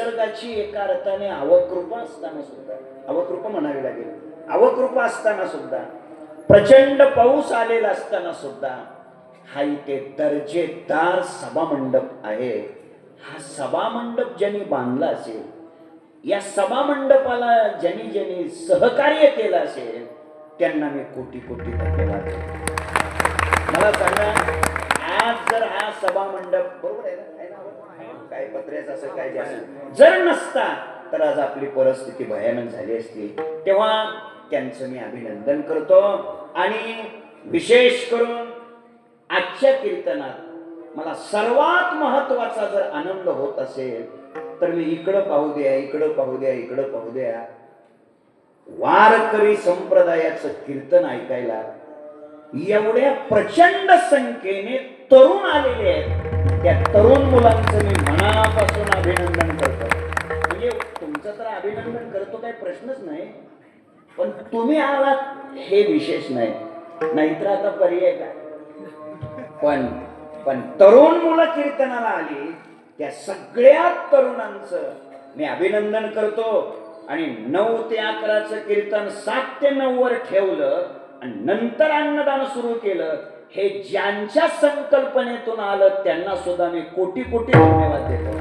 निसर्गाची एका अर्थाने अवकृपा असताना सुद्धा, अवकृपा म्हणावी लागेल, अवकृपा असताना सुद्धा, प्रचंड पाऊस आलेला असताना सुद्धा हा इथे दर्जेदार सभामंडप आहे. हा सभामंडप ज्यांनी बांधला असेल, या सभामंडपाला ज्यांनी ज्यांनी सहकार्य केलं असेल, त्यांना मी कोटी कोटी धन्यवाद. मला सांगा, आज जर हा सभामंडप बरोबर आहे ना, काय पत्र्याचं असं काय जास्त जर नसता तर आज आपली परिस्थिती भयानक झाली असती. तेव्हा त्यांचं मी अभिनंदन करतो. आणि विशेष करून आजच्या कीर्तनात मला सर्वात महत्वाचा जर आनंद होत असेल तर मी इकडं पाहू द्या, इकडं पाहू द्या, इकडं पाहू द्या, वारकरी संप्रदायाचं कीर्तन ऐकायला एवढ्या प्रचंड संख्येने तरुण आलेले आहेत. त्या तरुण मुलांचं मी मनापासून अभिनंदन करतो. म्हणजे तुमचं तर अभिनंदन करतो काही प्रश्नच नाही, पण तुम्ही आलात हे विशेष नाही, नाहीतर आता पर्याय काय. पण तरुण मुलं कीर्तनाला आली, त्या सगळ्या तरुणांचं मी अभिनंदन करतो. आणि 9 ते 11चं कीर्तन 7 ते 9 वर ठेवलं आणि नंतर अन्नदान सुरू केलं. हे ज्यांच्या संकल्पनेतून आलं त्यांना सुद्धा मी कोटी कोटी धन्यवाद देतो.